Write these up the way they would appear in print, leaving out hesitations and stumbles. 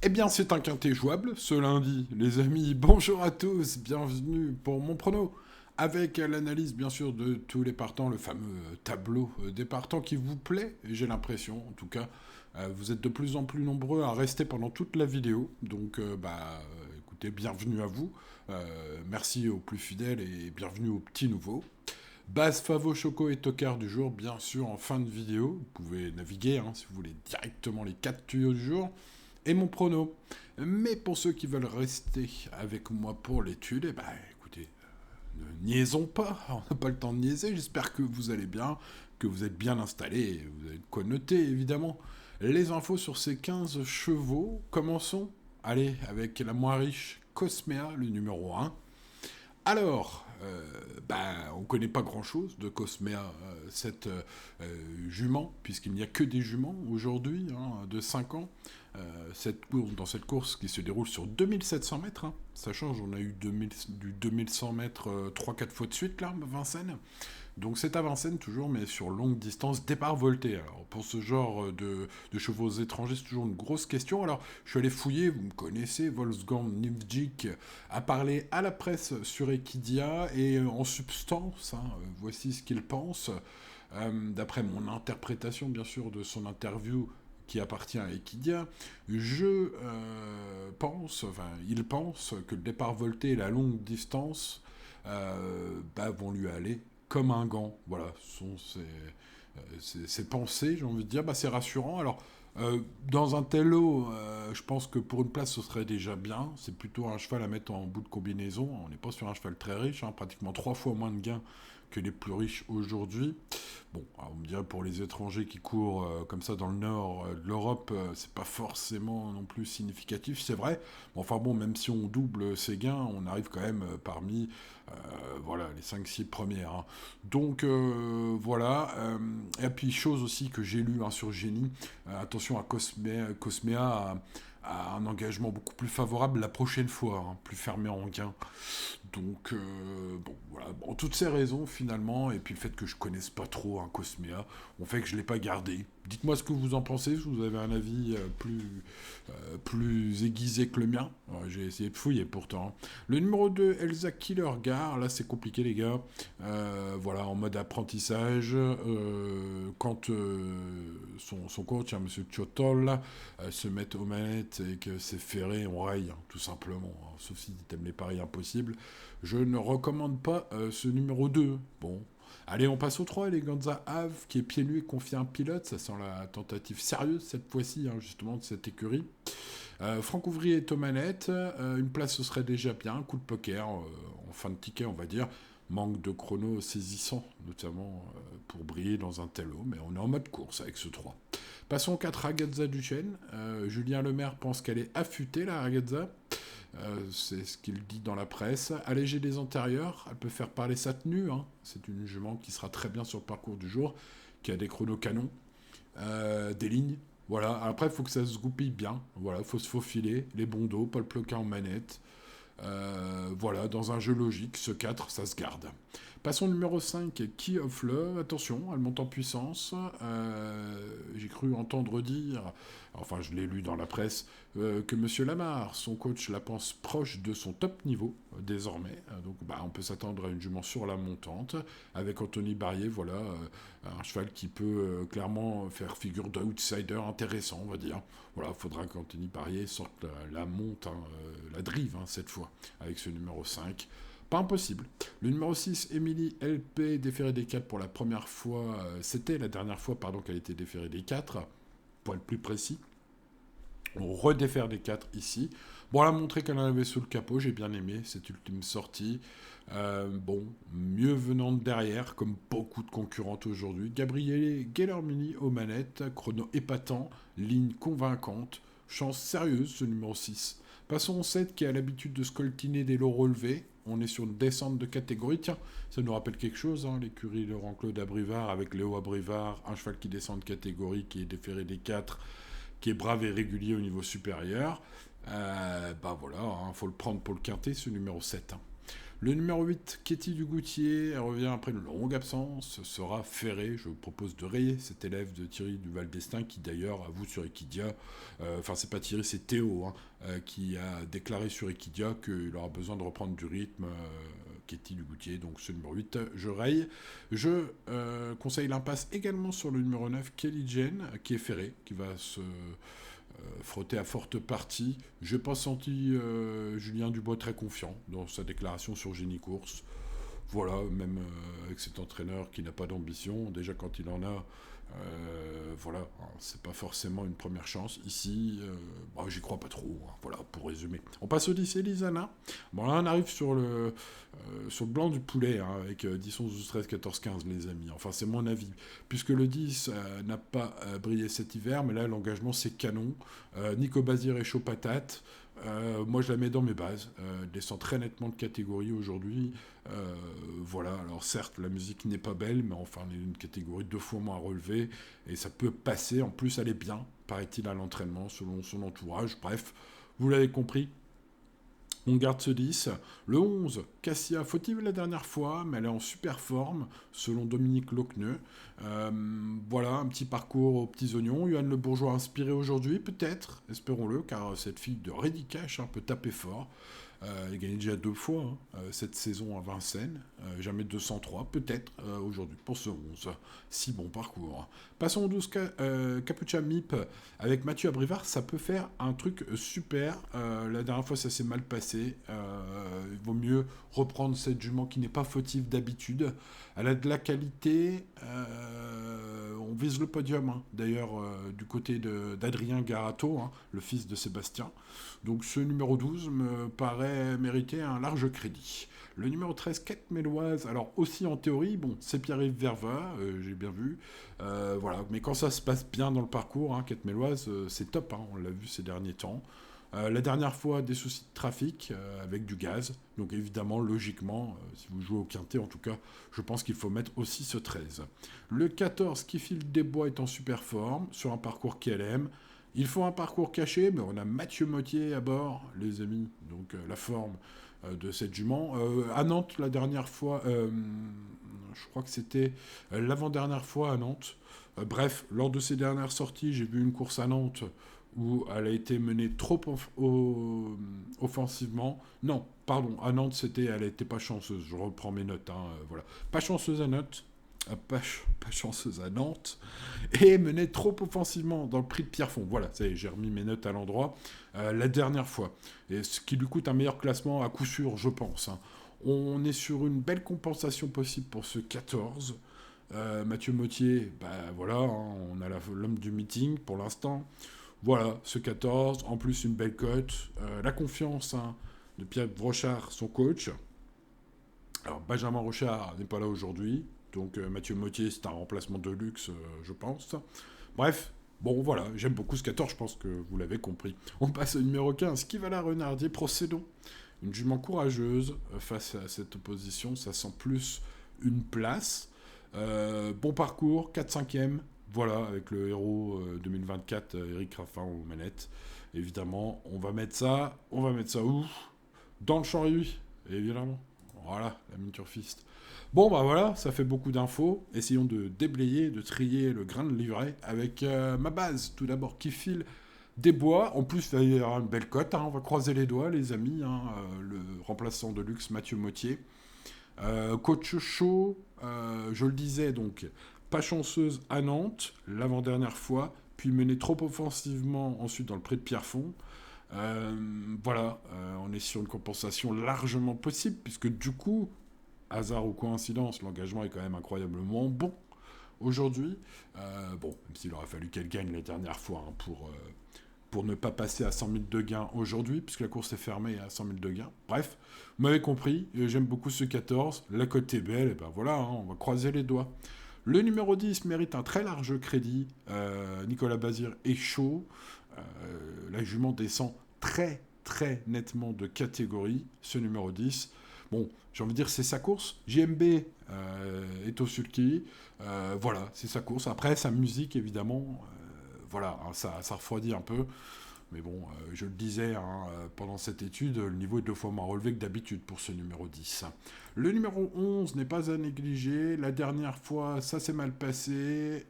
Eh bien, c'est un quintet jouable ce lundi, les amis. Bonjour à tous, bienvenue pour mon prono. Avec l'analyse, bien sûr, de tous les partants, le fameux tableau des partants qui vous plaît, j'ai l'impression, en tout cas. Vous êtes de plus en plus nombreux à rester pendant toute la vidéo. Donc, écoutez, bienvenue à vous. Merci aux plus fidèles et bienvenue aux petits nouveaux. Base Favo, Choco et Tocard du jour, bien sûr, en fin de vidéo. Vous pouvez naviguer, si vous voulez, directement les 4 tuyaux du jour et mon prono. Mais pour ceux qui veulent rester avec moi pour l'étude, écoutez, ne niaisons pas, on n'a pas le temps de niaiser, j'espère que vous allez bien, que vous êtes bien installés, vous avez de quoi noter évidemment. Les infos sur ces 15 chevaux, commençons, allez, avec la moins riche, Cosmea, le numéro 1. Alors, on ne connaît pas grand-chose de Cosmea, cette jument, puisqu'il n'y a que des juments aujourd'hui, de 5 ans. Dans cette course qui se déroule sur 2700 mètres, ça change, on a eu du 2100 mètres 3-4 fois de suite, là, Vincennes. Donc c'est à Vincennes toujours, mais sur longue distance, départ volté. Alors pour ce genre de chevaux étrangers, c'est toujours une grosse question. Alors je suis allé fouiller, vous me connaissez, Wolfgang Nivdjic a parlé à la presse sur Equidia et en substance, voici ce qu'il pense. D'après mon interprétation, bien sûr, de son interview qui appartient à Equidia, il pense que le départ volté et la longue distance vont lui aller comme un gant. Voilà, ce sont ses pensées, j'ai envie de dire. C'est rassurant. Alors, dans un tel lot, je pense que pour une place, ce serait déjà bien. C'est plutôt un cheval à mettre en bout de combinaison. On n'est pas sur un cheval très riche, pratiquement 3 fois moins de gains que les plus riches aujourd'hui. Bon, alors on me dirait pour les étrangers qui courent comme ça dans le nord de l'Europe, c'est pas forcément non plus significatif, c'est vrai. Enfin bon, même si on double ses gains, on arrive quand même parmi les 5-6 premières. Donc voilà. Et puis chose aussi que j'ai lu sur Génie, attention à Cosmea à un engagement beaucoup plus favorable la prochaine fois, plus fermé en gain. Donc, voilà. Bon, toutes ces raisons, finalement, et puis le fait que je connaisse pas trop un Cosmea, ont fait que je l'ai pas gardé. Dites-moi ce que vous en pensez, si vous avez un avis plus aiguisé que le mien. Ouais, j'ai essayé de fouiller pourtant. Le numéro 2, Elsa Killergar, là c'est compliqué les gars. En mode apprentissage. Quand son coach, Monsieur Chotol, se met aux manettes et que c'est ferré, on raye, tout simplement. Sauf si t'aimes les paris impossibles. Je ne recommande pas ce numéro 2. Bon. Allez, on passe au 3, Eleganza Ave, qui est pieds nus et confie un pilote. Ça sent la tentative sérieuse cette fois-ci, justement, de cette écurie. Franck Ouvrier est aux manettes. Une place, ce serait déjà bien. Un coup de poker, en fin de ticket, on va dire. Manque de chrono saisissant, notamment pour briller dans un tel lot. Mais on est en mode course avec ce 3. Passons au 4, Ragazza Duchesne. Julien Lemaire pense qu'elle est affûtée, la Ragazza. C'est ce qu'il dit dans la presse. Alléger des antérieurs, elle peut faire parler sa tenue. C'est une jument qui sera très bien sur le parcours du jour, qui a des chronos canons, des lignes. Voilà. Après, il faut que ça se goupille bien. Voilà, il faut se faufiler, les bons dos, Paul Ploquin en manette. Dans un jeu logique, ce 4, ça se garde. Passons au numéro 5, Key of Love. Attention, elle monte en puissance. J'ai cru entendre dire, enfin je l'ai lu dans la presse, que Monsieur Lamar, son coach, la pense proche de son top niveau, désormais. Donc on peut s'attendre à une jument sur la montante, avec Anthony Barrier, un cheval qui peut clairement faire figure d'outsider intéressant, on va dire. Voilà, il faudra qu'Anthony Barrier sorte la monte, la drive, cette fois, avec ce numéro 5. Pas impossible. Le numéro 6, Émilie LP, déférée des 4 pour la première fois. C'était la dernière fois, qu'elle était déférée des 4, pour être plus précis. On redéfère des 4 ici. Bon, elle a montré qu'elle en avait sous le capot, j'ai bien aimé cette ultime sortie. Mieux venant de derrière, comme beaucoup de concurrentes aujourd'hui. Gabriele Gellermini aux manettes, chrono épatant, ligne convaincante, chance sérieuse ce numéro 6. Passons au 7 qui a l'habitude de scoltiner des lots relevés. On est sur une descente de catégorie. Tiens, ça nous rappelle quelque chose, l'écurie Laurent-Claude Abrivard avec Léo Abrivard, un cheval qui descend de catégorie, qui est déféré des 4, qui est brave et régulier au niveau supérieur. Faut le prendre pour le quintet, ce numéro 7. Le numéro 8, Katie Dugoutier, elle revient après une longue absence, sera Ferré. Je vous propose de rayer cet élève de Thierry Duval d'Estaing qui d'ailleurs avoue sur Equidia, enfin c'est pas Thierry, c'est Théo, hein, qui a déclaré sur Equidia qu'il aura besoin de reprendre du rythme. Katie Dugoutier, donc ce numéro 8, je raye. Je conseille l'impasse également sur le numéro 9, Kelly Jane, qui est Ferré, qui va se frotté à forte partie. Je n'ai pas senti Julien Dubois très confiant dans sa déclaration sur Génie Course. Voilà, même avec cet entraîneur qui n'a pas d'ambition, déjà quand il en a, voilà, hein, c'est pas forcément une première chance. Ici, bah, j'y crois pas trop, hein, voilà, pour résumer. On passe au 10 Elisana. Bon, là, on arrive sur le blanc du poulet, hein, avec 10, 11, 12, 13, 14, 15, les amis. Enfin, c'est mon avis. Puisque le 10 n'a pas brillé cet hiver, mais là, l'engagement, c'est canon. Nico Bazir est chaud patate. Moi, je la mets dans mes bases. Elle descend très nettement de catégorie aujourd'hui. Voilà, alors certes, la musique n'est pas belle, mais enfin, on est une catégorie 2 fois moins relevée. Et ça peut passer. En plus, elle est bien, paraît-il, à l'entraînement, selon son entourage. Bref, vous l'avez compris. On garde ce 10. Le 11, Cassia, fautive la dernière fois, mais elle est en super forme, selon Dominique Locneux. Voilà, un petit parcours aux petits oignons. Yoann Le Bourgeois inspiré aujourd'hui, peut-être, espérons-le, car cette fille de Ready Cash peut taper fort. Elle a gagné déjà 2 fois cette saison à Vincennes. Jamais 203, peut-être aujourd'hui pour ce 11. Si bon parcours. Passons au 12 Capucha Mip avec Mathieu Abrivard. Ça peut faire un truc super. La dernière fois, ça s'est mal passé. Il vaut mieux reprendre cette jument qui n'est pas fautive d'habitude. Elle a de la qualité. On vise le podium, hein. D'ailleurs, du côté d'Adrien Garato, hein, le fils de Sébastien. Donc ce numéro 12 me paraît mériter un large crédit. Le numéro 13, Quête Méloise, alors aussi en théorie, bon, c'est Pierre-Yves Verva, j'ai bien vu, voilà, mais quand ça se passe bien dans le parcours, hein, Quête Méloise, c'est top, hein, on l'a vu ces derniers temps. La dernière fois, des soucis de trafic avec du gaz, donc évidemment, logiquement, si vous jouez au quintet, en tout cas, je pense qu'il faut mettre aussi ce 13. Le 14, qui file des bois, est en super forme, sur un parcours qu'elle aime. Il faut un parcours caché, mais on a Mathieu Mottier à bord, les amis. Donc la forme de cette jument. À Nantes, la dernière fois, je crois que c'était l'avant-dernière fois à Nantes. Bref, lors de ses dernières sorties, j'ai vu une course à Nantes où elle a été menée trop offensivement. Non, pardon, à Nantes, elle n'était pas chanceuse. Je reprends mes notes, hein, voilà. Pas chanceuse à Nantes. Pas chanceuse à Nantes, et menait trop offensivement dans le prix de Pierrefonds. Voilà, ça y est, j'ai remis mes notes à l'endroit. La dernière fois, et ce qui lui coûte un meilleur classement à coup sûr, je pense, hein. On est sur une belle compensation possible pour ce 14. Mathieu Mottier, bah voilà, hein, on a l'homme du meeting pour l'instant. Voilà, ce 14, en plus une belle cote. La confiance, hein, de Pierre Brochard, son coach. Alors Benjamin Rochard n'est pas là aujourd'hui, donc Mathieu Mottier c'est un remplacement de luxe, je pense. Bref, bon voilà, j'aime beaucoup ce 14, je pense que vous l'avez compris. On passe au numéro 15, Kivala Renardier, procédons. Une jument courageuse face à cette opposition, ça sent plus une place. Bon parcours, 4-5e, voilà, avec le héros 2024, Eric Raffin aux manettes. Évidemment, on va mettre ça où? Dans le champ réduit, évidemment. Voilà, la mine turfiste. Bon, bah voilà, ça fait beaucoup d'infos. Essayons de déblayer, de trier le grain de livret avec ma base. Tout d'abord, qui file des bois. En plus, il va y avoir une belle cote, hein. On va croiser les doigts, les amis, hein. Le remplaçant de luxe, Mathieu Mottier. Coach chaud, je le disais, donc, pas chanceuse à Nantes, l'avant-dernière fois, puis menée trop offensivement ensuite dans le pré de Pierrefonds. Voilà, on est sur une compensation largement possible, puisque du coup, hasard ou coïncidence, l'engagement est quand même incroyablement bon aujourd'hui. Bon, même s'il aurait fallu qu'elle gagne la dernière fois, hein, pour ne pas passer à 100 000 de gains aujourd'hui, puisque la course est fermée à 100 000 de gains. Bref, vous m'avez compris, j'aime beaucoup ce 14, la cote est belle, et ben voilà, hein, on va croiser les doigts. Le numéro 10 mérite un très large crédit. Nicolas Bazir est chaud. La jument descend très très nettement de catégorie, ce numéro 10. Bon, j'ai envie de dire c'est sa course. JMB est au sulky. Voilà, c'est sa course. Après, sa musique, évidemment, voilà, hein, ça refroidit un peu. Mais bon, je le disais hein, pendant cette étude, le niveau est 2 fois moins relevé que d'habitude pour ce numéro 10. Le numéro 11 n'est pas à négliger. La dernière fois, ça s'est mal passé.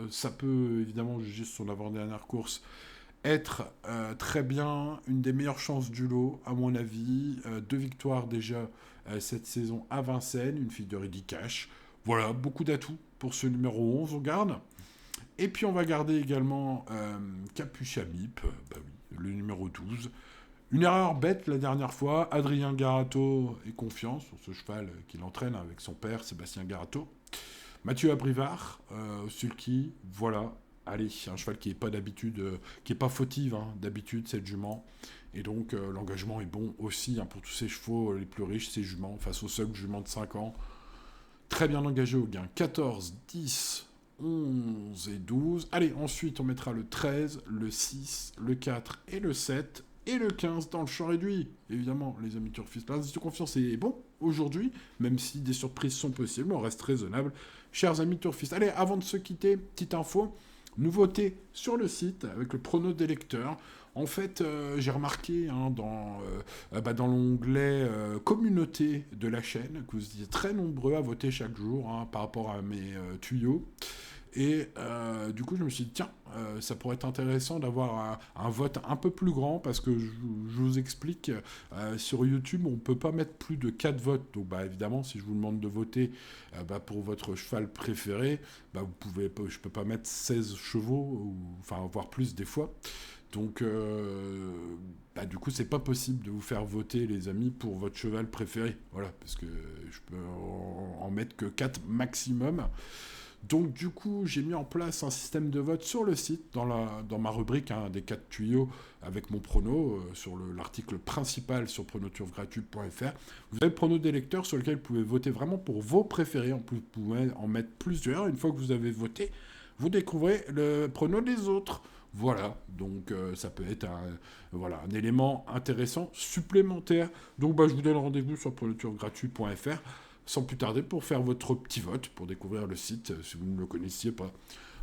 Ça peut évidemment, juger son avant-dernière course, être très bien une des meilleures chances du lot, à mon avis. 2 victoires déjà cette saison à Vincennes, une fille de Reddy Cash. Voilà, beaucoup d'atouts pour ce numéro 11, on garde. Et puis on va garder également Capucha Mip, bah oui, le numéro 12. Une erreur bête la dernière fois, Adrien Garato est confiant sur ce cheval qu'il entraîne avec son père, Sébastien Garato. Mathieu Abrivard, Sulky, voilà. Allez, un cheval qui n'est pas d'habitude, qui n'est pas fautive hein, d'habitude, cette jument. Et donc l'engagement est bon aussi hein, pour tous ces chevaux les plus riches, ces juments, face aux seuls juments de 5 ans. Très bien engagé au gain. 14, 10, 11 et 12. Allez, ensuite on mettra le 13, le 6, le 4 et le 7. Et le 15 dans le champ réduit. Évidemment, les amis turfistes. L'indice de confiance est bon aujourd'hui, même si des surprises sont possibles, on reste raisonnable. Chers amis turfistes, allez, avant de se quitter, petite info, nouveauté sur le site avec le prono des lecteurs. En fait, j'ai remarqué hein, dans l'onglet communauté de la chaîne que vous étiez très nombreux à voter chaque jour hein, par rapport à mes tuyaux. Et du coup, je me suis dit, tiens, ça pourrait être intéressant d'avoir un vote un peu plus grand, parce que je vous explique, sur YouTube, on ne peut pas mettre plus de 4 votes. Donc, bah, évidemment, si je vous demande de voter pour votre cheval préféré, bah, je ne peux pas mettre 16 chevaux, enfin, voire plus des fois. Donc, du coup, c'est pas possible de vous faire voter, les amis, pour votre cheval préféré. Voilà, parce que je peux en mettre que 4 maximum. Donc du coup, j'ai mis en place un système de vote sur le site, dans ma rubrique hein, des 4 tuyaux avec mon prono, sur l'article principal sur pronoturfgratuite.fr. Vous avez le prono des lecteurs sur lequel vous pouvez voter vraiment pour vos préférés. En plus, vous pouvez en mettre plusieurs. Une fois que vous avez voté, vous découvrez le prono des autres. Voilà, donc ça peut être un élément intéressant, supplémentaire. Donc je vous donne rendez-vous sur pronoturfgratuite.fr sans plus tarder pour faire votre petit vote, pour découvrir le site, si vous ne le connaissiez pas.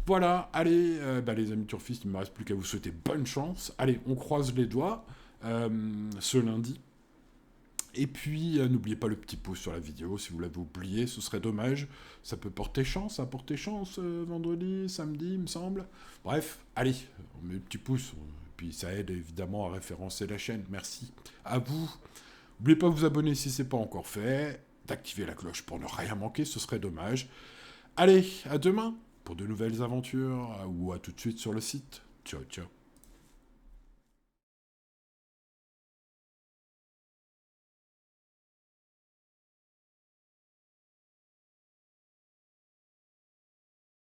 Voilà, allez, les amis turfistes, il ne me reste plus qu'à vous souhaiter bonne chance. Allez, on croise les doigts ce lundi. Et puis, n'oubliez pas le petit pouce sur la vidéo, si vous l'avez oublié, ce serait dommage. Ça peut porter chance, vendredi, samedi, il me semble. Bref, allez, on met le petit pouce, puis ça aide évidemment à référencer la chaîne. Merci à vous. N'oubliez pas de vous abonner si ce n'est pas encore fait, d'activer la cloche pour ne rien manquer, ce serait dommage. Allez, à demain pour de nouvelles aventures, ou à tout de suite sur le site. Ciao, ciao.